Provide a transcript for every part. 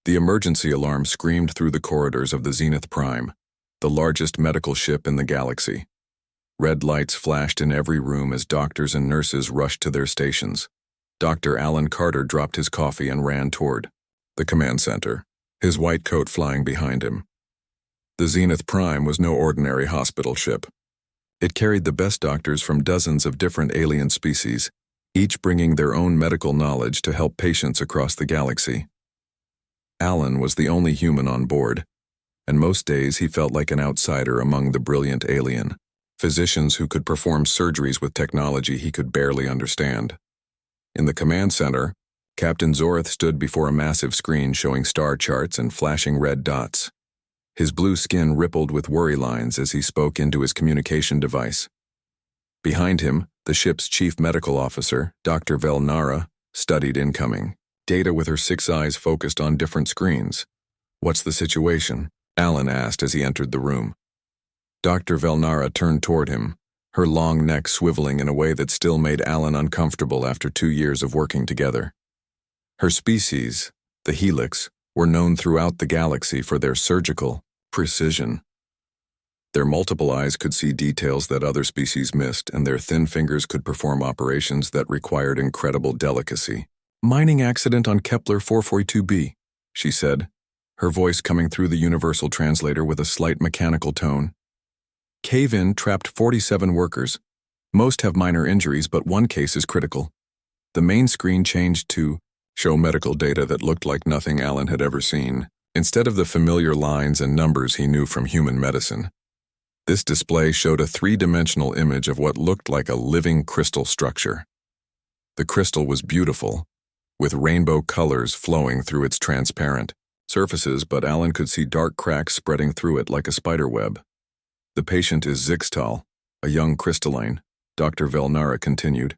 The emergency alarm screamed through the corridors of the Zenith Prime, the largest medical ship in the galaxy. Red lights flashed in every room as doctors and nurses rushed to their stations. Dr. Alan Carter dropped his coffee and ran toward the command center, his white coat flying behind him. The Zenith Prime was no ordinary hospital ship. It carried the best doctors from dozens of different alien species, each bringing their own medical knowledge to help patients across the galaxy. Alan was the only human on board, and most days he felt like an outsider among the brilliant alien physicians who could perform surgeries with technology he could barely understand. In the command center, Captain Zorth stood before a massive screen showing star charts and flashing red dots. His blue skin rippled with worry lines as he spoke into his communication device. Behind him, the ship's chief medical officer, Dr. Velnara, studied incoming data with her 6 eyes focused on different screens. "What's the situation?" Alan asked as he entered the room. Dr. Velnara turned toward him, her long neck swiveling in a way that still made Alan uncomfortable after 2 years of working together. Her species, the Helix, were known throughout the galaxy for their surgical precision. Their multiple eyes could see details that other species missed, and their thin fingers could perform operations that required incredible delicacy. "Mining accident on Kepler 442b, she said, her voice coming through the universal translator with a slight mechanical tone. "Cave-in trapped 47 workers. Most have minor injuries, but one case is critical." The main screen changed to show medical data that looked like nothing Alan had ever seen, instead of the familiar lines and numbers he knew from human medicine. This display showed a 3-dimensional image of what looked like a living crystal structure. The crystal was beautiful, with rainbow colors flowing through its transparent surfaces, but Alan could see dark cracks spreading through it like a spider web. "The patient is Zixtal, a young crystalline," Dr. Velnara continued.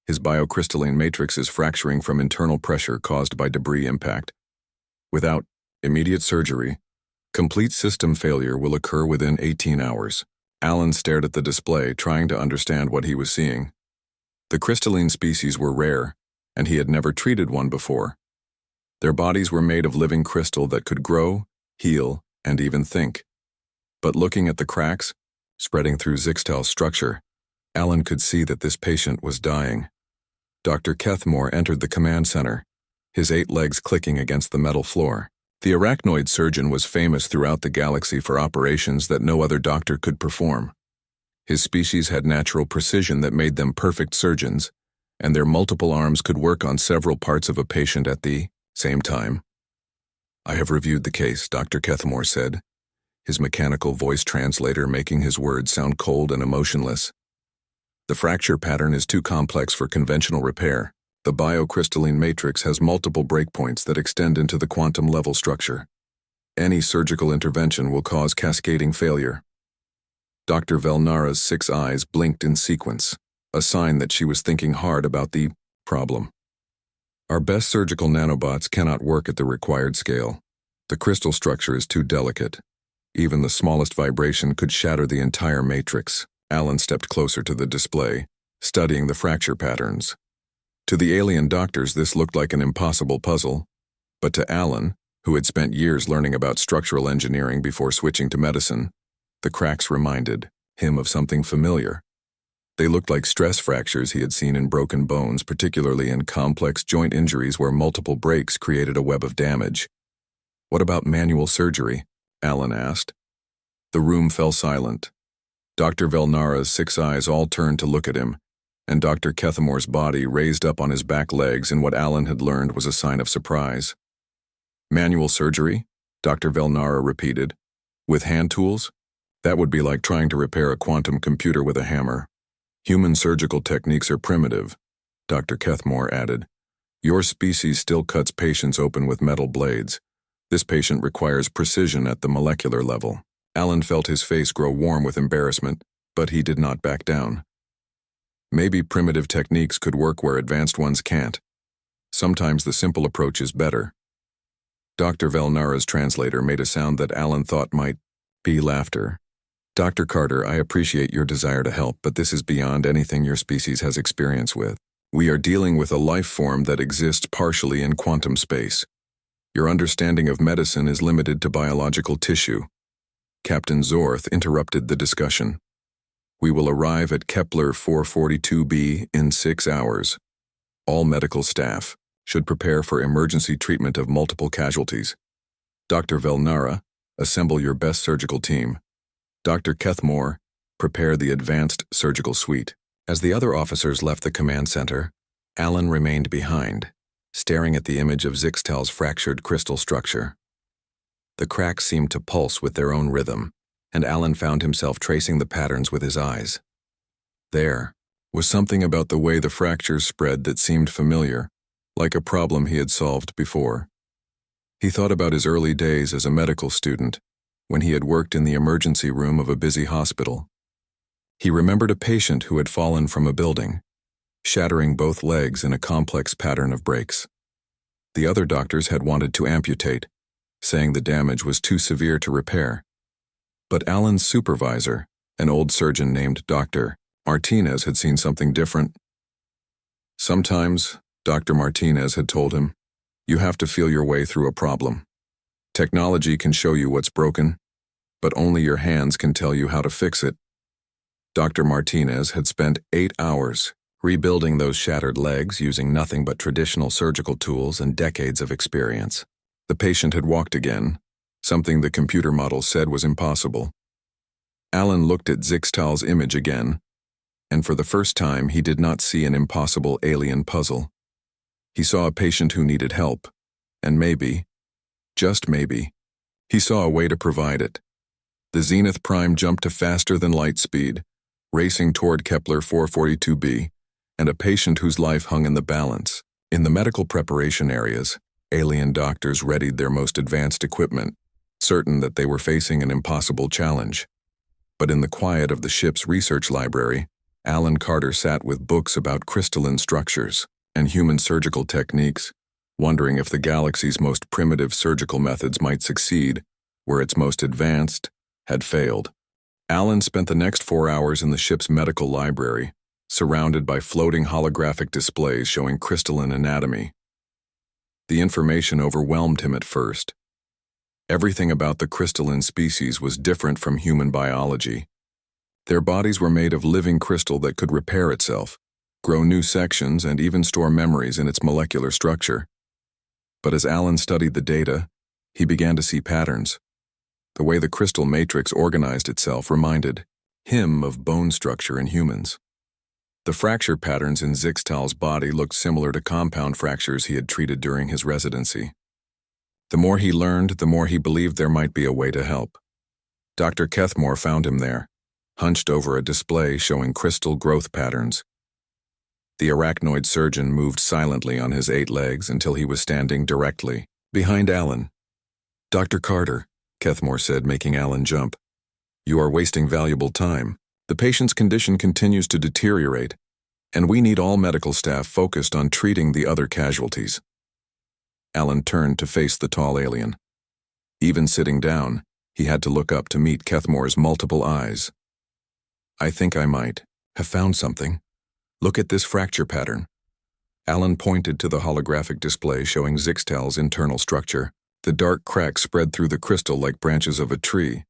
"His biocrystalline matrix is fracturing from internal pressure caused by debris impact. Without immediate surgery, complete system failure will occur within 18 hours. Alan stared at the display, trying to understand what he was seeing. The crystalline species were rare, and he had never treated one before. Their bodies were made of living crystal that could grow, heal, and even think. But looking at the cracks spreading through Zixtal's structure, Alan could see that this patient was dying. Dr. Kethmore entered the command center, his 8 legs clicking against the metal floor. The arachnoid surgeon was famous throughout the galaxy for operations that no other doctor could perform. His species had natural precision that made them perfect surgeons, and their multiple arms could work on several parts of a patient at the same time. "I have reviewed the case," Dr. Kethmore said, his mechanical voice translator making his words sound cold and emotionless. "The fracture pattern is too complex for conventional repair. The biocrystalline matrix has multiple breakpoints that extend into the quantum-level structure. Any surgical intervention will cause cascading failure." Dr. Velnara's 6 eyes blinked in sequence, a sign that she was thinking hard about the problem. "Our best surgical nanobots cannot work at the required scale. The crystal structure is too delicate. Even the smallest vibration could shatter the entire matrix." Alan stepped closer to the display, studying the fracture patterns. To the alien doctors, this looked like an impossible puzzle, but to Alan, who had spent years learning about structural engineering before switching to medicine, the cracks reminded him of something familiar. They looked like stress fractures he had seen in broken bones, particularly in complex joint injuries where multiple breaks created a web of damage. "What about manual surgery?" Alan asked. The room fell silent. Dr. Velnara's 6 eyes all turned to look at him, and Dr. Kethamore's body raised up on his back legs in what Alan had learned was a sign of surprise. "Manual surgery?" Dr. Velnara repeated. "With hand tools? That would be like trying to repair a quantum computer with a hammer. Human surgical techniques are primitive," Dr. Kethmore added. "Your species still cuts patients open with metal blades. This patient requires precision at the molecular level." Alan felt his face grow warm with embarrassment, but he did not back down. "Maybe primitive techniques could work where advanced ones can't. Sometimes the simple approach is better." Dr. Velnara's translator made a sound that Alan thought might be laughter. "Dr. Carter, I appreciate your desire to help, but this is beyond anything your species has experience with. We are dealing with a life form that exists partially in quantum space. Your understanding of medicine is limited to biological tissue. Captain Zorth interrupted the discussion. We will arrive at Kepler 442b in 6 hours. All medical staff should prepare for emergency treatment of multiple casualties. Dr. Velnara, assemble your best surgical team. Dr. Kethmore, prepare the advanced surgical suite. As the other officers left the command center, Alan remained behind, staring at the image of Zixtal's fractured crystal structure. The cracks seemed to pulse with their own rhythm, and Alan found himself tracing the patterns with his eyes. There was something about the way the fractures spread that seemed familiar, like a problem he had solved before. He thought about his early days as a medical student, when he had worked in the emergency room of a busy hospital. He remembered a patient who had fallen from a building, shattering both legs in a complex pattern of breaks. The other doctors had wanted to amputate, saying the damage was too severe to repair. But Alan's supervisor, an old surgeon named Dr. Martinez, had seen something different. Sometimes, Dr. Martinez had told him, you have to feel your way through a problem. Technology can show you what's broken, but only your hands can tell you how to fix it. Dr. Martinez had spent 8 hours rebuilding those shattered legs using nothing but traditional surgical tools and decades of experience. The patient had walked again, something the computer model said was impossible. Alan looked at Zixtal's image again, and for the first time he did not see an impossible alien puzzle. He saw a patient who needed help, and maybe, just maybe, he saw a way to provide it. The Zenith Prime jumped to faster than light speed, racing toward Kepler 442b, and a patient whose life hung in the balance. In the medical preparation areas, alien doctors readied their most advanced equipment, certain that they were facing an impossible challenge. But in the quiet of the ship's research library, Alan Carter sat with books about crystalline structures and human surgical techniques, wondering if the galaxy's most primitive surgical methods might succeed, where its most advanced had failed. Alan spent the next 4 hours in the ship's medical library, surrounded by floating holographic displays showing crystalline anatomy. The information overwhelmed him at first. Everything about the crystalline species was different from human biology. Their bodies were made of living crystal that could repair itself, grow new sections, and even store memories in its molecular structure. But as Alan studied the data, he began to see patterns. The way the crystal matrix organized itself reminded him of bone structure in humans. The fracture patterns in Zixtal's body looked similar to compound fractures he had treated during his residency. The more he learned, the more he believed there might be a way to help. Dr. Kethmore found him there, hunched over a display showing crystal growth patterns. The arachnoid surgeon moved silently on his 8 legs until he was standing directly behind Alan. Dr. Carter, Kethmore said, making Alan jump. You are wasting valuable time. The patient's condition continues to deteriorate, and we need all medical staff focused on treating the other casualties. Alan turned to face the tall alien. Even sitting down, he had to look up to meet Kethmore's multiple eyes. I think I might have found something. Look at this fracture pattern. Alan pointed to the holographic display showing Zixtal's internal structure. The dark cracks spread through the crystal like branches of a tree.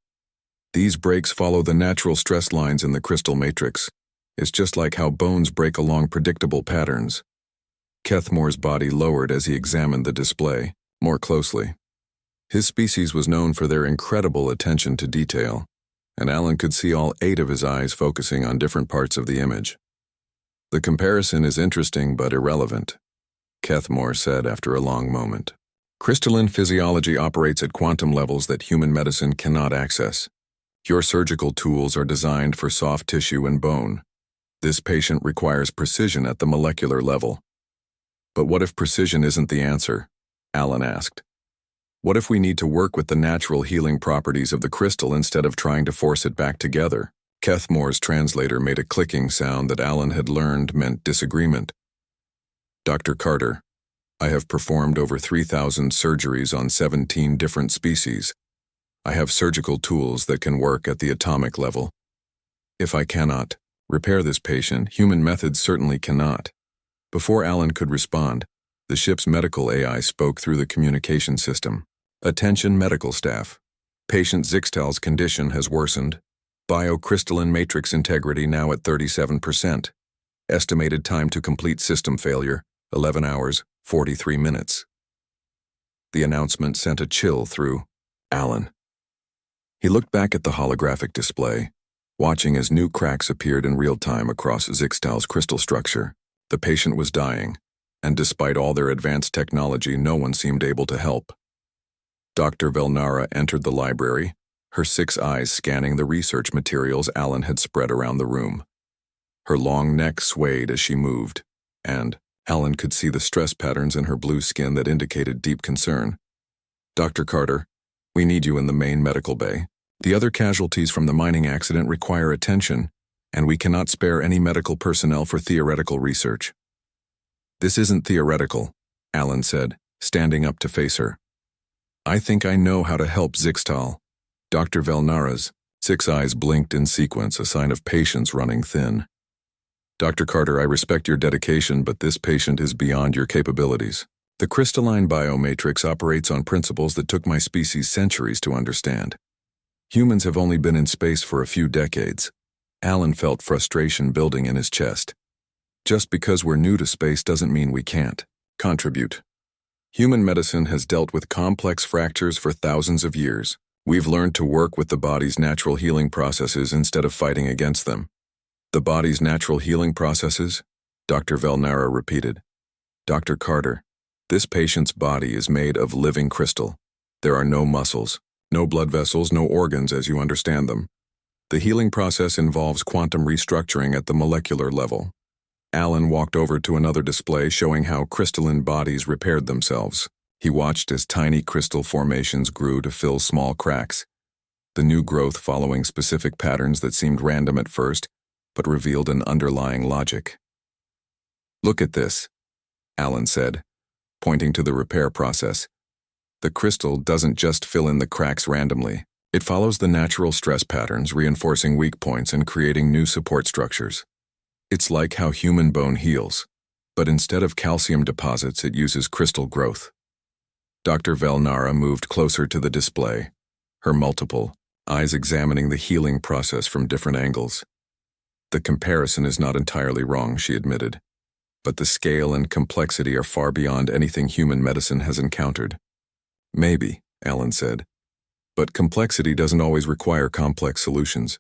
These breaks follow the natural stress lines in the crystal matrix. It's just like how bones break along predictable patterns. Kethmore's body lowered as he examined the display more closely. His species was known for their incredible attention to detail, and Alan could see all 8 of his eyes focusing on different parts of the image. The comparison is interesting but irrelevant, Kethmore said after a long moment. Crystalline physiology operates at quantum levels that human medicine cannot access. Your surgical tools are designed for soft tissue and bone. This patient requires precision at the molecular level. But what if precision isn't the answer? Alan asked. What if we need to work with the natural healing properties of the crystal instead of trying to force it back together? Kethmore's translator made a clicking sound that Alan had learned meant disagreement. Dr. Carter, I have performed over 3,000 surgeries on 17 different species. I have surgical tools that can work at the atomic level. If I cannot repair this patient, human methods certainly cannot. Before Alan could respond, The ship's medical AI spoke through the communication system. Attention medical staff. Patient Zixtal's condition has worsened. Biocrystalline matrix integrity now at 37%. Estimated time to complete system failure, 11 hours, 43 minutes. The announcement sent a chill through Alan. He looked back at the holographic display, watching as new cracks appeared in real time across Zixtal's crystal structure. The patient was dying, and despite all their advanced technology, no one seemed able to help. Dr. Velnara entered the library, her 6 eyes scanning the research materials Alan had spread around the room. Her long neck swayed as she moved, and Alan could see the stress patterns in her blue skin that indicated deep concern. "Dr. Carter, we need you in the main medical bay. The other casualties from the mining accident require attention, and we cannot spare any medical personnel for theoretical research." "This isn't theoretical," Alan said, standing up to face her. "I think I know how to help Zixtal." Dr. Velnara's 6 eyes blinked in sequence, a sign of patience running thin. "Dr. Carter, I respect your dedication, but this patient is beyond your capabilities. The crystalline biomatrix operates on principles that took my species centuries to understand. Humans have only been in space for a few decades." Alan felt frustration building in his chest. Just because we're new to space doesn't mean we can't contribute. Human medicine has dealt with complex fractures for thousands of years. We've learned to work with the body's natural healing processes instead of fighting against them. "The body's natural healing processes?" Dr. Velnara repeated. "Dr. Carter, this patient's body is made of living crystal. There are no muscles, no blood vessels, no organs as you understand them. The healing process involves quantum restructuring at the molecular level." Alan walked over to another display showing how crystalline bodies repaired themselves. He watched as tiny crystal formations grew to fill small cracks, the new growth following specific patterns that seemed random at first, but revealed an underlying logic. "Look at this," Alan said, pointing to the repair process. "The crystal doesn't just fill in the cracks randomly. It follows the natural stress patterns, reinforcing weak points and creating new support structures. It's like how human bone heals, but instead of calcium deposits, it uses crystal growth." Dr. Velnara moved closer to the display, her multiple eyes examining the healing process from different angles. "The comparison is not entirely wrong," she admitted, "but the scale and complexity are far beyond anything human medicine has encountered." "Maybe," Alan said, "but complexity doesn't always require complex solutions.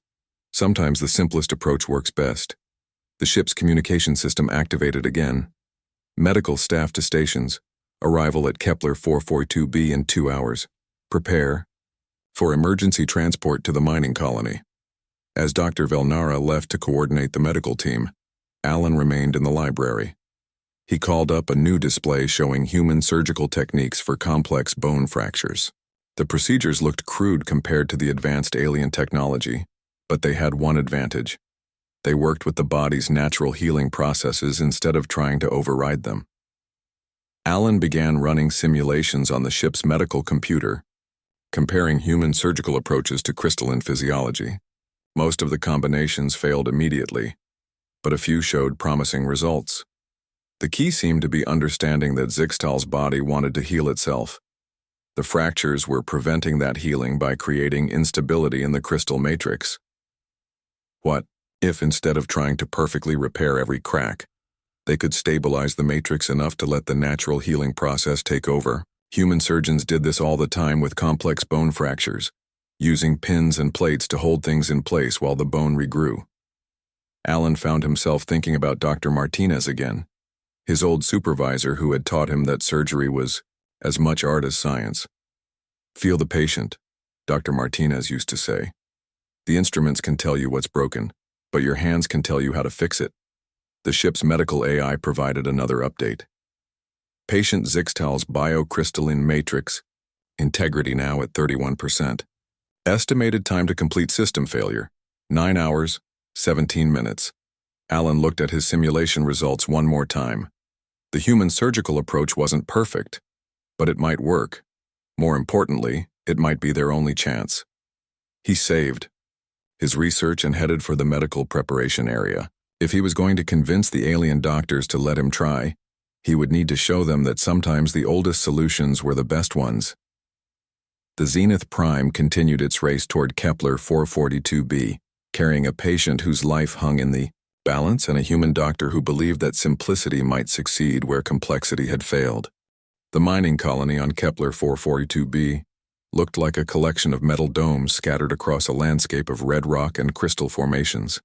Sometimes the simplest approach works best." The ship's communication system activated again. "Medical staff to stations. Arrival at Kepler 442b in 2 hours. Prepare for emergency transport to the mining colony." As Dr. Velnara left to coordinate the medical team, Alan remained in the library. He called up a new display showing human surgical techniques for complex bone fractures. The procedures looked crude compared to the advanced alien technology, but they had one advantage. They worked with the body's natural healing processes instead of trying to override them. Alan began running simulations on the ship's medical computer, comparing human surgical approaches to crystalline physiology. Most of the combinations failed immediately, but a few showed promising results. The key seemed to be understanding that Zixtal's body wanted to heal itself. The fractures were preventing that healing by creating instability in the crystal matrix. What if, instead of trying to perfectly repair every crack, they could stabilize the matrix enough to let the natural healing process take over? Human surgeons did this all the time with complex bone fractures, using pins and plates to hold things in place while the bone regrew. Alan found himself thinking about Dr. Martinez again, his old supervisor who had taught him that surgery was as much art as science. "Feel the patient," Dr. Martinez used to say. "The instruments can tell you what's broken, but your hands can tell you how to fix it." The ship's medical AI provided another update. Patient Zixtal's biocrystalline matrix integrity now at 31%. Estimated time to complete system failure, 9 hours, 17 minutes. Alan looked at his simulation results one more time. The human surgical approach wasn't perfect, but it might work. More importantly, it might be their only chance. He saved his research and headed for the medical preparation area. If he was going to convince the alien doctors to let him try, He would need to show them that sometimes the oldest solutions were the best ones. The Zenith Prime continued its race toward Kepler 442b, carrying a patient whose life hung in the balance and a human doctor who believed that simplicity might succeed where complexity had failed. The mining colony on Kepler 442b looked like a collection of metal domes scattered across a landscape of red rock and crystal formations.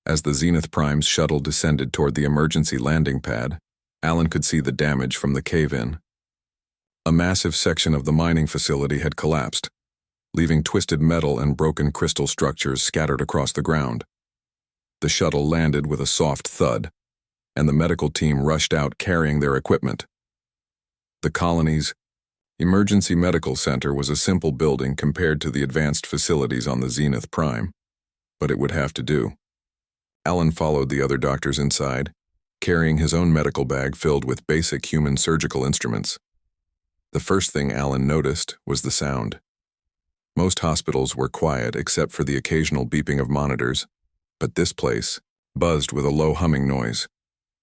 As the Zenith Prime's shuttle descended toward the emergency landing pad, Alan could see the damage from the cave-in. A massive section of the mining facility had collapsed, leaving twisted metal and broken crystal structures scattered across the ground. The shuttle landed with a soft thud, and the medical team rushed out carrying their equipment. The colony's emergency medical center was a simple building compared to the advanced facilities on the Zenith Prime, but it would have to do. Alan followed the other doctors inside, carrying his own medical bag filled with basic human surgical instruments. The first thing Alan noticed was the sound. Most hospitals were quiet except for the occasional beeping of monitors, but this place buzzed with a low humming noise.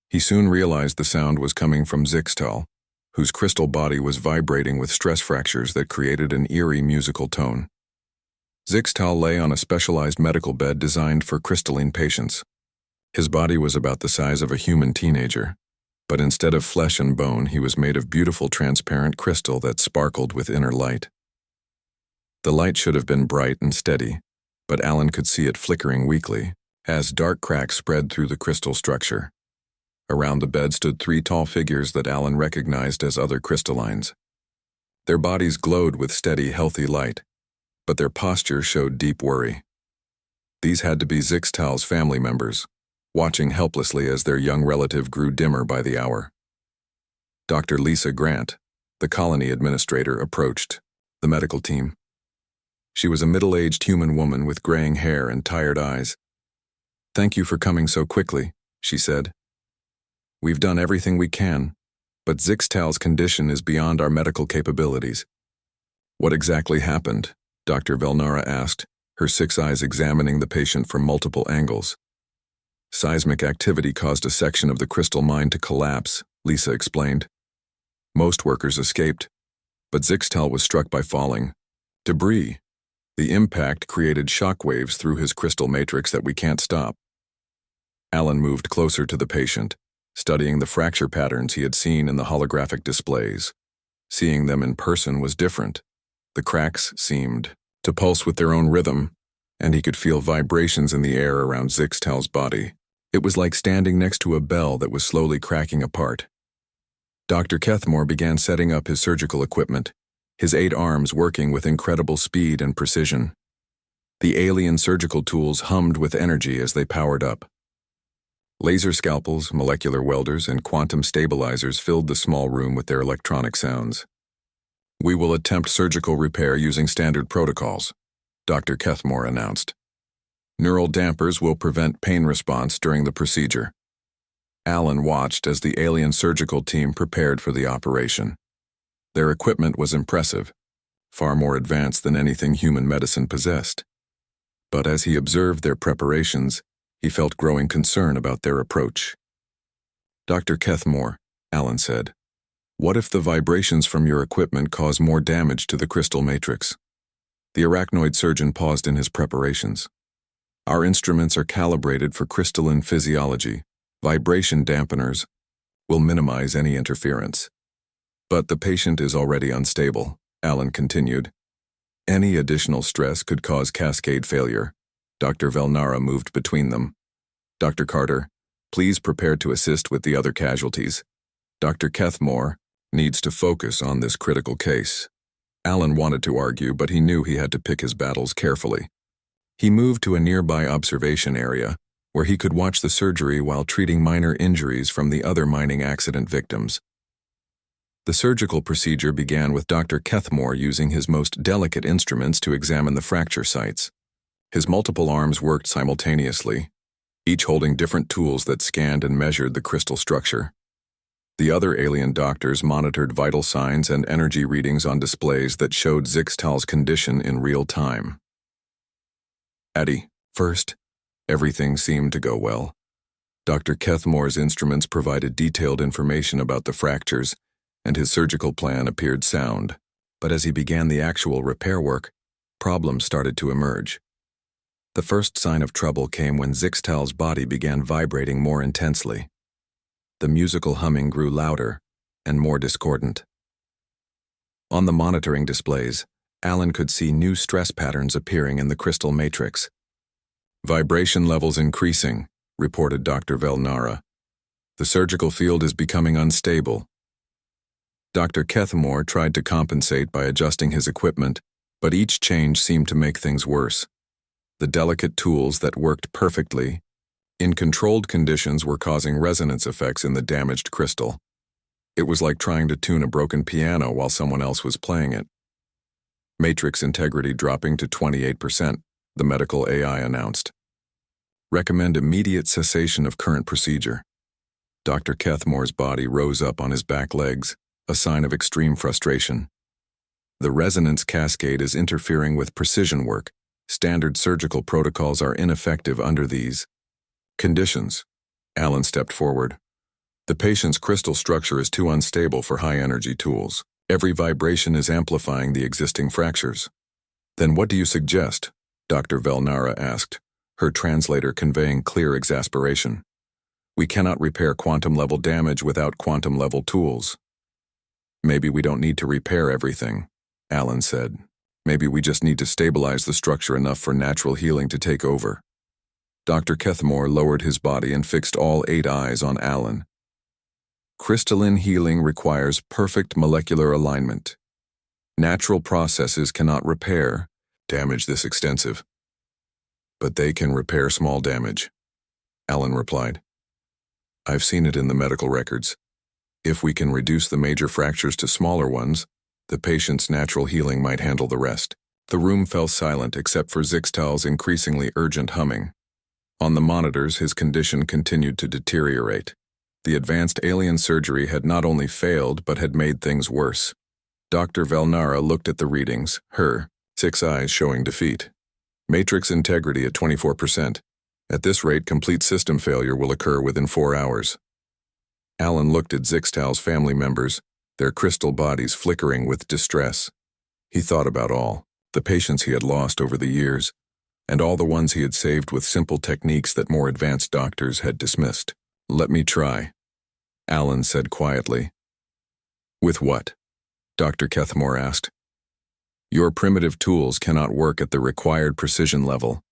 He soon realized the sound was coming from Zixtal, whose crystal body was vibrating with stress fractures that created an eerie musical tone. Zixtal lay on a specialized medical bed designed for crystalline patients. His body was about the size of a human teenager, but instead of flesh and bone, he was made of beautiful transparent crystal that sparkled with inner light. The light should have been bright and steady, but Alan could see it flickering weakly as dark cracks spread through the crystal structure. Around the bed stood 3 tall figures that Alan recognized as other crystallines. Their bodies glowed with steady, healthy light, but their posture showed deep worry. These had to be Zixtal's family members, watching helplessly as their young relative grew dimmer by the hour. Dr. Lisa Grant, the colony administrator, approached the medical team. She was a middle-aged human woman with graying hair and tired eyes. "Thank you for coming so quickly," she said. "We've done everything we can, but Zixtal's condition is beyond our medical capabilities." "What exactly happened?" Dr. Velnara asked, her 6 eyes examining the patient from multiple angles. "Seismic activity caused a section of the crystal mine to collapse," Lisa explained. "Most workers escaped, but Zixtal was struck by falling debris. The impact created shock waves through his crystal matrix that we can't stop." Alan moved closer to the patient, studying the fracture patterns he had seen in the holographic displays. Seeing them in person was different. The cracks seemed to pulse with their own rhythm, and he could feel vibrations in the air around Zixtal's body. It was like standing next to a bell that was slowly cracking apart. Dr. Kethmore began setting up his surgical equipment, his 8 arms working with incredible speed and precision. The alien surgical tools hummed with energy as they powered up. Laser scalpels, molecular welders, and quantum stabilizers filled the small room with their electronic sounds. "We will attempt surgical repair using standard protocols," Dr. Kethmore announced. "Neural dampers will prevent pain response during the procedure." Alan watched as the alien surgical team prepared for the operation. Their equipment was impressive, far more advanced than anything human medicine possessed. But as he observed their preparations, he felt growing concern about their approach. "Dr. Kethmore," Alan said, "what if the vibrations from your equipment cause more damage to the crystal matrix?" The arachnoid surgeon paused in his preparations. "Our instruments are calibrated for crystalline physiology. Vibration dampeners will minimize any interference." "But the patient is already unstable," Alan continued. "Any additional stress could cause cascade failure." Dr. Velnara moved between them. "Dr. Carter, please prepare to assist with the other casualties. Dr. Kethmore needs to focus on this critical case." Alan wanted to argue, but he knew he had to pick his battles carefully. He moved to a nearby observation area, where he could watch the surgery while treating minor injuries from the other mining accident victims. The surgical procedure began with Dr. Kethmore using his most delicate instruments to examine the fracture sites. His multiple arms worked simultaneously, each holding different tools that scanned and measured the crystal structure. The other alien doctors monitored vital signs and energy readings on displays that showed Zixtal's condition in real time. At first, everything seemed to go well. Dr. Kethmore's instruments provided detailed information about the fractures, and his surgical plan appeared sound. But as he began the actual repair work, problems started to emerge. The first sign of trouble came when Zixtal's body began vibrating more intensely. The musical humming grew louder and more discordant. On the monitoring displays, Alan could see new stress patterns appearing in the crystal matrix. "Vibration levels increasing," reported Dr. Velnara. "The surgical field is becoming unstable." Dr. Kethmore tried to compensate by adjusting his equipment, but each change seemed to make things worse. The delicate tools that worked perfectly in controlled conditions were causing resonance effects in the damaged crystal. It was like trying to tune a broken piano while someone else was playing it. "Matrix integrity dropping to 28%, the medical AI announced. "Recommend immediate cessation of current procedure." Dr. Kethmore's body rose up on his back legs, a sign of extreme frustration. "The resonance cascade is interfering with precision work. Standard surgical protocols are ineffective under these conditions." Alan stepped forward. "The patient's crystal structure is too unstable for high-energy tools. Every vibration is amplifying the existing fractures." "Then what do you suggest?" Dr. Velnara asked, her translator conveying clear exasperation. "We cannot repair quantum-level damage without quantum-level tools." "Maybe we don't need to repair everything," Alan said. "Maybe we just need to stabilize the structure enough for natural healing to take over." Dr. Kethmore lowered his body and fixed all 8 eyes on Alan. "Crystalline healing requires perfect molecular alignment. Natural processes cannot repair damage this extensive." "But they can repair small damage," Alan replied. "I've seen it in the medical records. If we can reduce the major fractures to smaller ones, the patient's natural healing might handle the rest." The room fell silent except for Zixtal's increasingly urgent humming. On the monitors, his condition continued to deteriorate. The advanced alien surgery had not only failed but had made things worse. Dr. Velnara looked at the readings, her 6 eyes showing defeat. "Matrix integrity at 24%. At this rate, complete system failure will occur within 4 hours." Alan looked at Zixtal's family members, their crystal bodies flickering with distress. He thought about all the patients he had lost over the years, and all the ones he had saved with simple techniques that more advanced doctors had dismissed. "Let me try," Alan said quietly. "With what?" Dr. Kethmore asked. "Your primitive tools cannot work at the required precision level."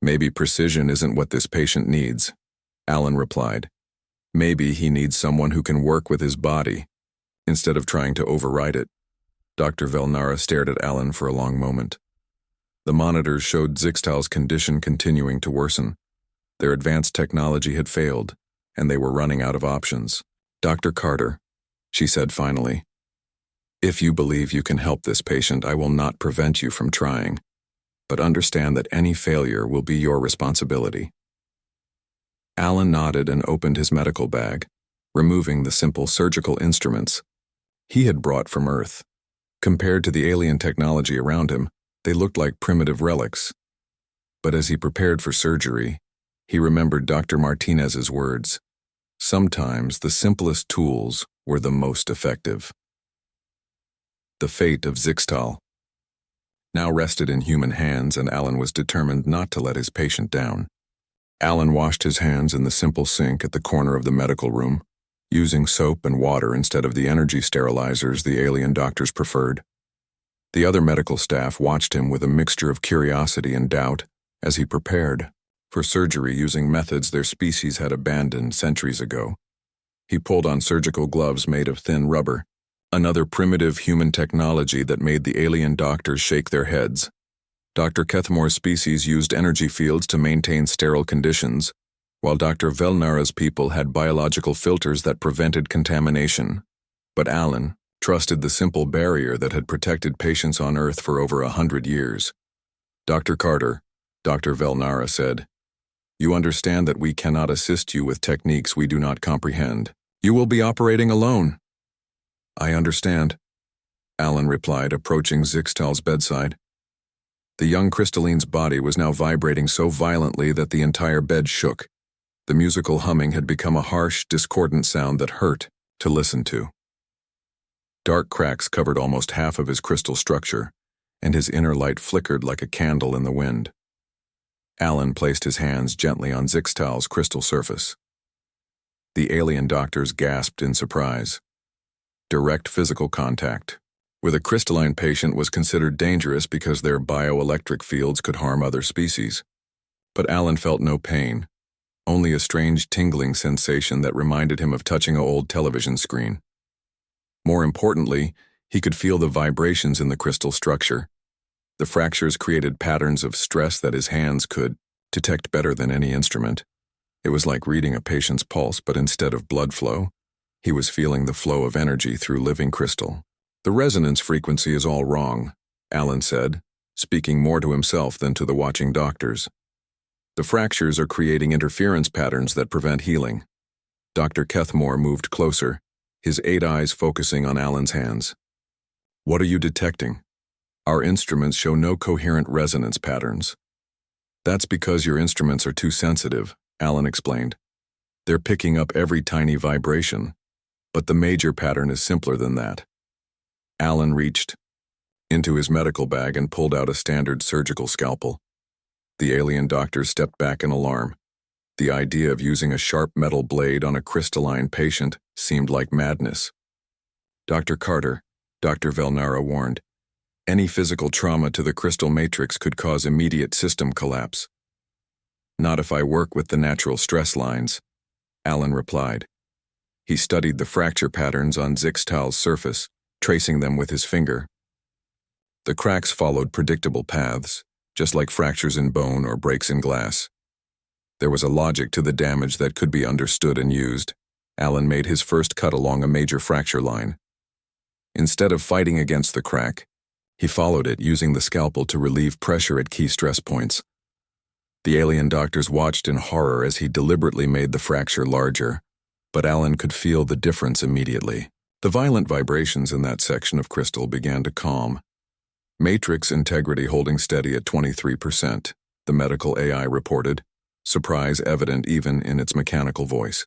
"Maybe precision isn't what this patient needs," Alan replied. "Maybe he needs someone who can work with his body, instead of trying to override it." Dr. Velnara stared at Alan for a long moment. The monitors showed Zixtal's condition continuing to worsen. Their advanced technology had failed, and they were running out of options. "Dr. Carter," she said finally, "if you believe you can help this patient, I will not prevent you from trying, but understand that any failure will be your responsibility." Alan nodded and opened his medical bag, removing the simple surgical instruments he had brought from Earth. Compared to the alien technology around him, they looked like primitive relics. But as he prepared for surgery, he remembered Dr. Martinez's words. Sometimes the simplest tools were the most effective. The fate of Zixtal now rested in human hands, and Alan was determined not to let his patient down. Alan washed his hands in the simple sink at the corner of the medical room, using soap and water instead of the energy sterilizers the alien doctors preferred. The other medical staff watched him with a mixture of curiosity and doubt as he prepared for surgery using methods their species had abandoned centuries ago. He pulled on surgical gloves made of thin rubber, another primitive human technology that made the alien doctors shake their heads. Dr. Kethmore's species used energy fields to maintain sterile conditions, while Dr. Velnara's people had biological filters that prevented contamination. But Alan trusted the simple barrier that had protected patients on Earth for over 100 years. "Dr. Carter," Dr. Velnara said, "you understand that we cannot assist you with techniques we do not comprehend. You will be operating alone." "I understand," Alan replied, approaching Zixtal's bedside. The young crystalline's body was now vibrating so violently that the entire bed shook. The musical humming had become a harsh, discordant sound that hurt to listen to. Dark cracks covered almost half of his crystal structure, and his inner light flickered like a candle in the wind. Alan placed his hands gently on Zixtal's crystal surface. The alien doctors gasped in surprise. Direct physical contact with a crystalline patient was considered dangerous because their bioelectric fields could harm other species. But Alan felt no pain, only a strange tingling sensation that reminded him of touching an old television screen. More importantly, he could feel the vibrations in the crystal structure. The fractures created patterns of stress that his hands could detect better than any instrument. It was like reading a patient's pulse, but instead of blood flow, he was feeling the flow of energy through living crystal. "The resonance frequency is all wrong," Alan said, speaking more to himself than to the watching doctors. "The fractures are creating interference patterns that prevent healing." Dr. Kethmore moved closer, his 8 eyes focusing on Alan's hands. "What are you detecting?" "Our instruments show no coherent resonance patterns." "That's because your instruments are too sensitive," Alan explained. "They're picking up every tiny vibration, but the major pattern is simpler than that." Alan reached into his medical bag and pulled out a standard surgical scalpel. The alien doctor stepped back in alarm. The idea of using a sharp metal blade on a crystalline patient seemed like madness. "Dr. Carter," Dr. Velnara warned, "any physical trauma to the crystal matrix could cause immediate system collapse." "Not if I work with the natural stress lines," Alan replied. He studied the fracture patterns on Zixtal's surface, tracing them with his finger. The cracks followed predictable paths, just like fractures in bone or breaks in glass. There was a logic to the damage that could be understood and used. Alan made his first cut along a major fracture line. Instead of fighting against the crack, he followed it, using the scalpel to relieve pressure at key stress points. The alien doctors watched in horror as he deliberately made the fracture larger, but Alan could feel the difference immediately. The violent vibrations in that section of crystal began to calm. Matrix integrity holding steady at 23%, the medical AI reported, surprise evident even in its mechanical voice.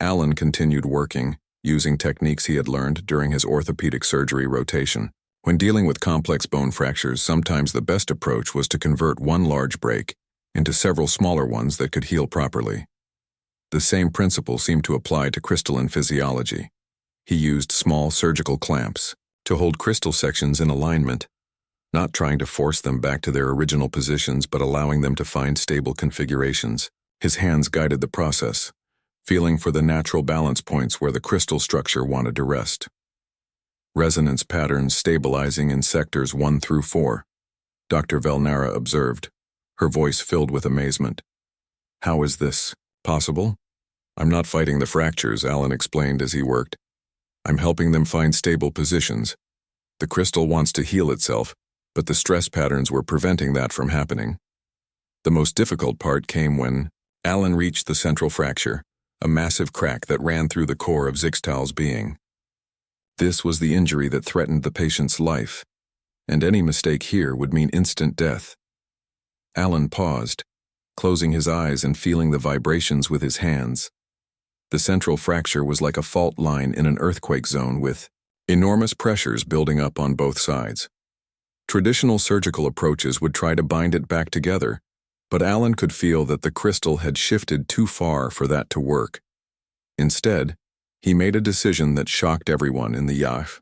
Alan continued working, using techniques he had learned during his orthopedic surgery rotation. When dealing with complex bone fractures, sometimes the best approach was to convert one large break into several smaller ones that could heal properly. The same principle seemed to apply to crystalline physiology. He used small surgical clamps to hold crystal sections in alignment, not trying to force them back to their original positions but allowing them to find stable configurations. His hands guided the process, feeling for the natural balance points where the crystal structure wanted to rest. Resonance patterns stabilizing in sectors 1 through 4, Dr. Velnara observed, her voice filled with amazement. "How is this possible?" "I'm not fighting the fractures," Alan explained as he worked. "I'm helping them find stable positions. The crystal wants to heal itself, but the stress patterns were preventing that from happening." The most difficult part came when Alan reached the central fracture, a massive crack that ran through the core of Zixtal's being. This was the injury that threatened the patient's life, and any mistake here would mean instant death. Alan paused, closing his eyes and feeling the vibrations with his hands. The central fracture was like a fault line in an earthquake zone with enormous pressures building up on both sides. Traditional surgical approaches would try to bind it back together, but Alan could feel that the crystal had shifted too far for that to work. Instead, he made a decision that shocked everyone in the HFY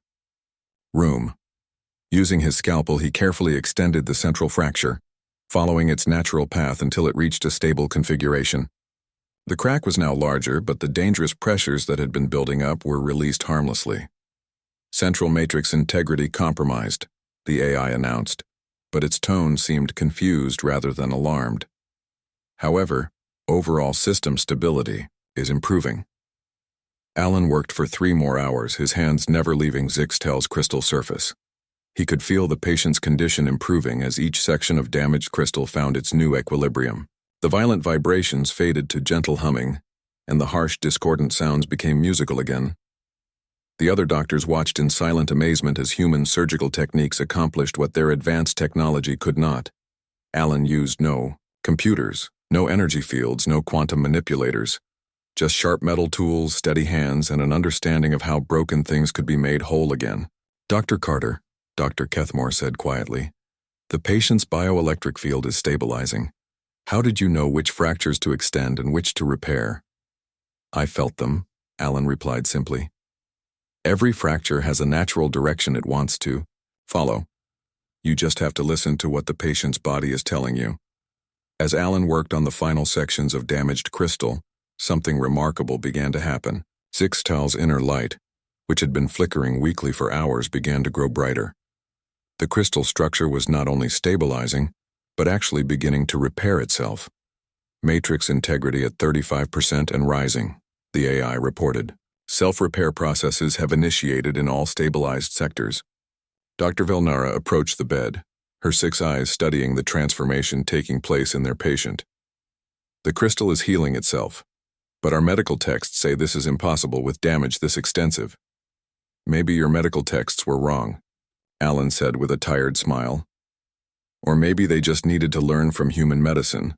room. Using his scalpel, he carefully extended the central fracture, following its natural path until it reached a stable configuration. The crack was now larger, but the dangerous pressures that had been building up were released harmlessly. "Central matrix integrity compromised," the AI announced, but its tone seemed confused rather than alarmed. "However, overall system stability is improving." Alan worked for 3 more hours, his hands never leaving Zixtal's crystal surface. He could feel the patient's condition improving as each section of damaged crystal found its new equilibrium. The violent vibrations faded to gentle humming, and the harsh, discordant sounds became musical again. The other doctors watched in silent amazement as human surgical techniques accomplished what their advanced technology could not. Alan used no computers, No energy fields, no quantum manipulators. Just sharp metal tools, steady hands, and an understanding of how broken things could be made whole again. Dr. Carter, Dr. Kethmore said quietly, the patient's bioelectric field is stabilizing. How did you know which fractures to extend and which to repair? I felt them, Alan replied simply. Every fracture has a natural direction it wants to follow. You just have to listen to what the patient's body is telling you. As Alan worked on the final sections of damaged crystal, something remarkable began to happen. Zixtal's inner light, which had been flickering weakly for hours, began to grow brighter. The crystal structure was not only stabilizing, but actually beginning to repair itself. Matrix integrity at 35% and rising, the AI reported. Self-repair processes have initiated in all stabilized sectors. Dr. Velnara approached the bed, her 6 eyes studying the transformation taking place in their patient. The crystal is healing itself, but our medical texts say this is impossible with damage this extensive. Maybe your medical texts were wrong, Alan said with a tired smile. Or maybe they just needed to learn from human medicine.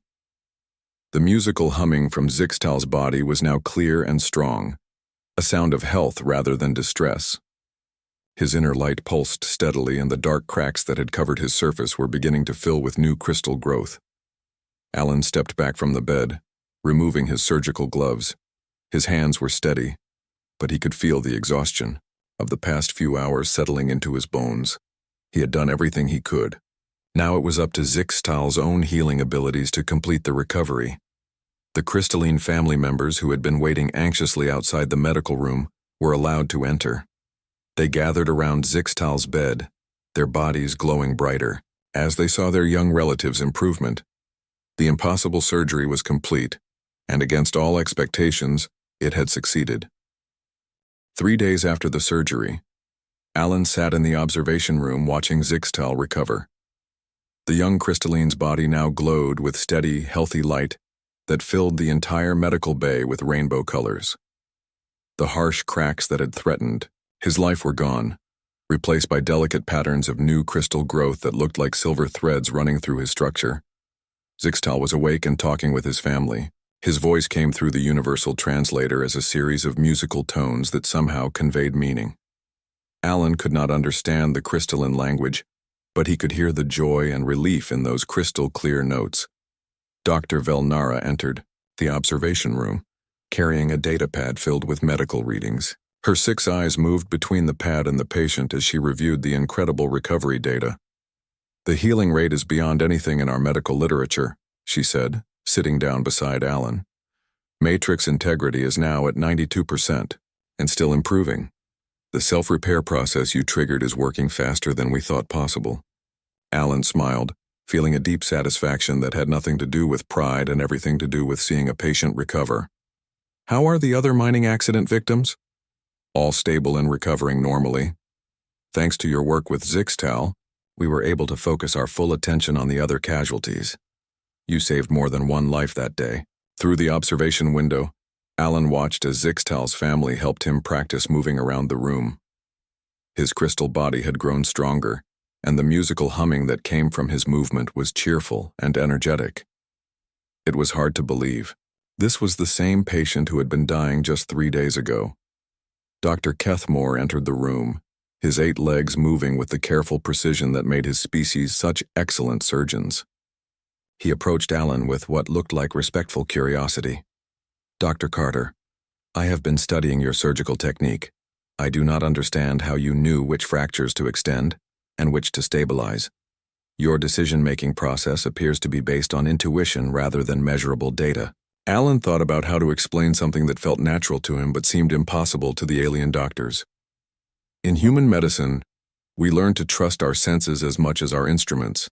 The musical humming from Zixtal's body was now clear and strong, a sound of health rather than distress. His inner light pulsed steadily, and the dark cracks that had covered his surface were beginning to fill with new crystal growth. Alan stepped back from the bed, removing his surgical gloves. His hands were steady, but he could feel the exhaustion of the past few hours settling into his bones. He had done everything he could. Now it was up to Zixtal's own healing abilities to complete the recovery. The crystalline family members who had been waiting anxiously outside the medical room were allowed to enter. They gathered around Zixtal's bed, their bodies glowing brighter, as they saw their young relative's improvement. The impossible surgery was complete, and against all expectations, it had succeeded. 3 days after the surgery, Alan sat in the observation room watching Zixtal recover. The young crystalline's body now glowed with steady, healthy light that filled the entire medical bay with rainbow colors. The harsh cracks that had threatened his life were gone, replaced by delicate patterns of new crystal growth that looked like silver threads running through his structure. Zixtal was awake and talking with his family. His voice came through the universal translator as a series of musical tones that somehow conveyed meaning. Alan could not understand the crystalline language, but he could hear the joy and relief in those crystal-clear notes. Dr. Velnara entered the observation room, carrying a data pad filled with medical readings. Her 6 eyes moved between the pad and the patient as she reviewed the incredible recovery data. The healing rate is beyond anything in our medical literature, she said, sitting down beside Alan. Matrix integrity is now at 92%, and still improving. The self-repair process you triggered is working faster than we thought possible. Alan smiled, feeling a deep satisfaction that had nothing to do with pride and everything to do with seeing a patient recover. How are the other mining accident victims? All stable and recovering normally. Thanks to your work with Zixtal, we were able to focus our full attention on the other casualties. You saved more than one life that day. Through the observation window, Alan watched as Zixtal's family helped him practice moving around the room. His crystal body had grown stronger, and the musical humming that came from his movement was cheerful and energetic. It was hard to believe. This was the same patient who had been dying just 3 days ago. Dr. Kethmore entered the room, his 8 legs moving with the careful precision that made his species such excellent surgeons. He approached Alan with what looked like respectful curiosity. Dr. Carter, I have been studying your surgical technique. I do not understand how you knew which fractures to extend and which to stabilize. Your decision-making process appears to be based on intuition rather than measurable data. Alan thought about how to explain something that felt natural to him but seemed impossible to the alien doctors. In human medicine, we learn to trust our senses as much as our instruments.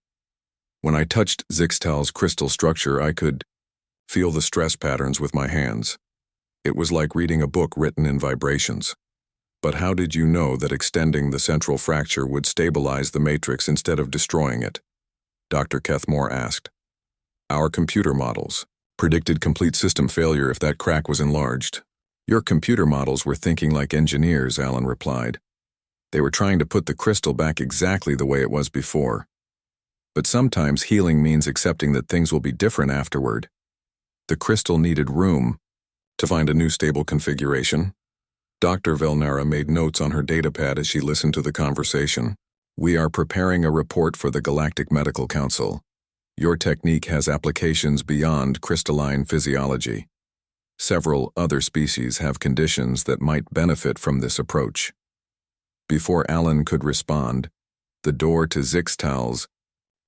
When I touched Zixtal's crystal structure, I could feel the stress patterns with my hands. It was like reading a book written in vibrations. But how did you know that extending the central fracture would stabilize the matrix instead of destroying it? Dr. Kethmore asked. Our computer models predicted complete system failure if that crack was enlarged. Your computer models were thinking like engineers, Alan replied. They were trying to put the crystal back exactly the way it was before. But sometimes healing means accepting that things will be different afterward. The crystal needed room to find a new stable configuration. Dr. Velnara made notes on her datapad as she listened to the conversation. We are preparing a report for the Galactic Medical Council. Your technique has applications beyond crystalline physiology. Several other species have conditions that might benefit from this approach. Before Alan could respond, the door to Zixtal's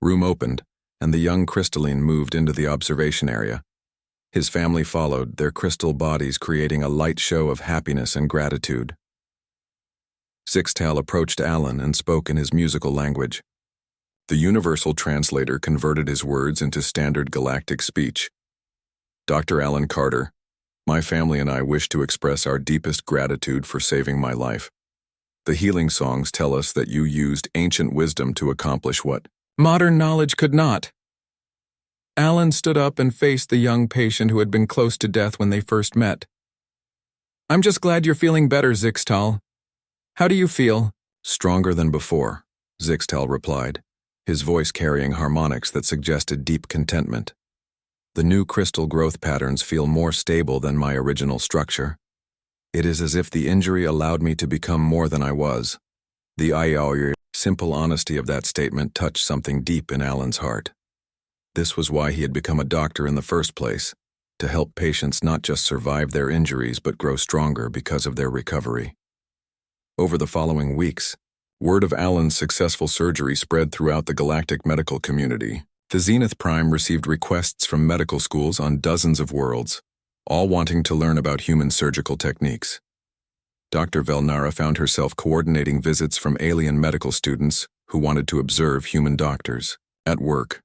room opened, and the young crystalline moved into the observation area. His family followed, their crystal bodies creating a light show of happiness and gratitude. Zixtal approached Alan and spoke in his musical language. The universal translator converted his words into standard galactic speech. Dr. Alan Carter, my family and I wish to express our deepest gratitude for saving my life. The healing songs tell us that you used ancient wisdom to accomplish what modern knowledge could not. Alan stood up and faced the young patient who had been close to death when they first met. I'm just glad you're feeling better, Zixtal. How do you feel? Stronger than before, Zixtal replied, his voice carrying harmonics that suggested deep contentment. The new crystal growth patterns feel more stable than my original structure. It is as if the injury allowed me to become more than I was. The simple honesty of that statement touched something deep in Alan's heart. This was why he had become a doctor in the first place, to help patients not just survive their injuries but grow stronger because of their recovery. Over the following weeks, word of Alan's successful surgery spread throughout the galactic medical community. The Zenith Prime received requests from medical schools on dozens of worlds, all wanting to learn about human surgical techniques. Dr. Velnara found herself coordinating visits from alien medical students who wanted to observe human doctors at work.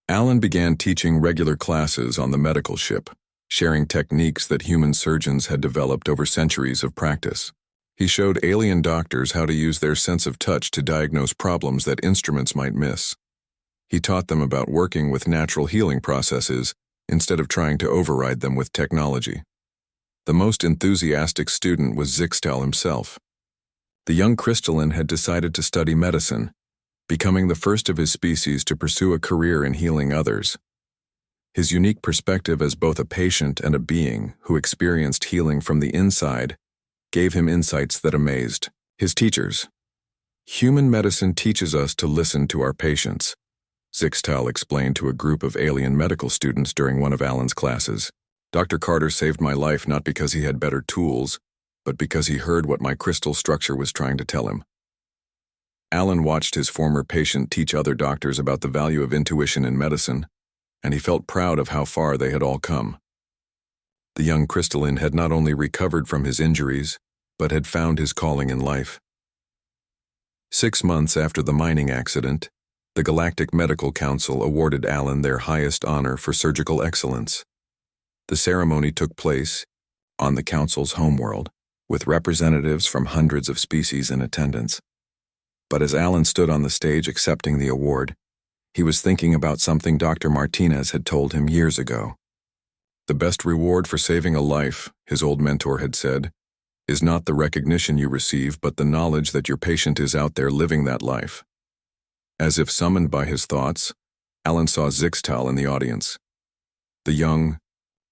Alan began teaching regular classes on the medical ship, sharing techniques that human surgeons had developed over centuries of practice. He showed alien doctors how to use their sense of touch to diagnose problems that instruments might miss. He taught them about working with natural healing processes instead of trying to override them with technology. The most enthusiastic student was Zixtal himself. The young crystalline had decided to study medicine, becoming the first of his species to pursue a career in healing others. His unique perspective as both a patient and a being who experienced healing from the inside gave him insights that amazed his teachers. Human medicine teaches us to listen to our patients, Zixtal explained to a group of alien medical students during one of Alan's classes. Dr. Carter saved my life not because he had better tools, but because he heard what my crystal structure was trying to tell him. Alan watched his former patient teach other doctors about the value of intuition in medicine, and he felt proud of how far they had all come. The young crystalline had not only recovered from his injuries, but had found his calling in life. 6 months after the mining accident, the Galactic Medical Council awarded Alan their highest honor for surgical excellence. The ceremony took place on the Council's homeworld, with representatives from hundreds of species in attendance. But as Alan stood on the stage accepting the award, he was thinking about something Dr. Martinez had told him years ago. The best reward for saving a life, his old mentor had said, is not the recognition you receive but the knowledge that your patient is out there living that life. As if summoned by his thoughts, Alan saw Zixtal in the audience. The young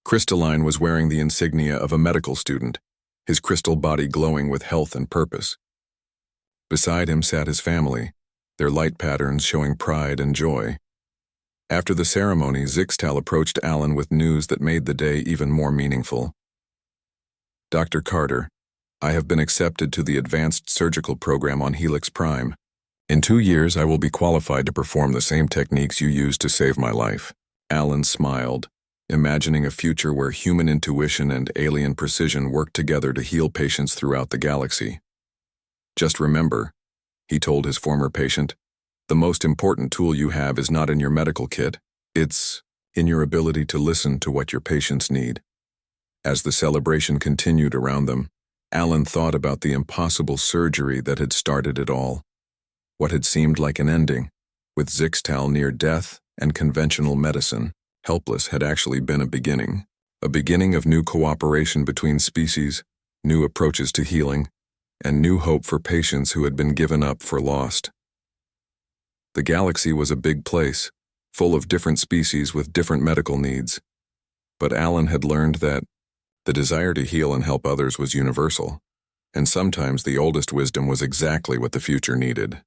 crystalline was wearing the insignia of a medical student, his crystal body glowing with health and purpose. Beside him sat his family, their light patterns showing pride and joy. After the ceremony, Zixtal approached Alan with news that made the day even more meaningful. Dr. Carter, I have been accepted to the advanced surgical program on Helix Prime. In 2 years, I will be qualified to perform the same techniques you used to save my life. Alan smiled, imagining a future where human intuition and alien precision work together to heal patients throughout the galaxy. Just remember, he told his former patient, the most important tool you have is not in your medical kit, it's in your ability to listen to what your patients need. As the celebration continued around them, Alan thought about the impossible surgery that had started it all. What had seemed like an ending, with Zixtal near death and conventional medicine, helpless, had actually been a beginning of new cooperation between species, new approaches to healing, and new hope for patients who had been given up for lost. The galaxy was a big place, full of different species with different medical needs. But Alan had learned that the desire to heal and help others was universal, and sometimes the oldest wisdom was exactly what the future needed.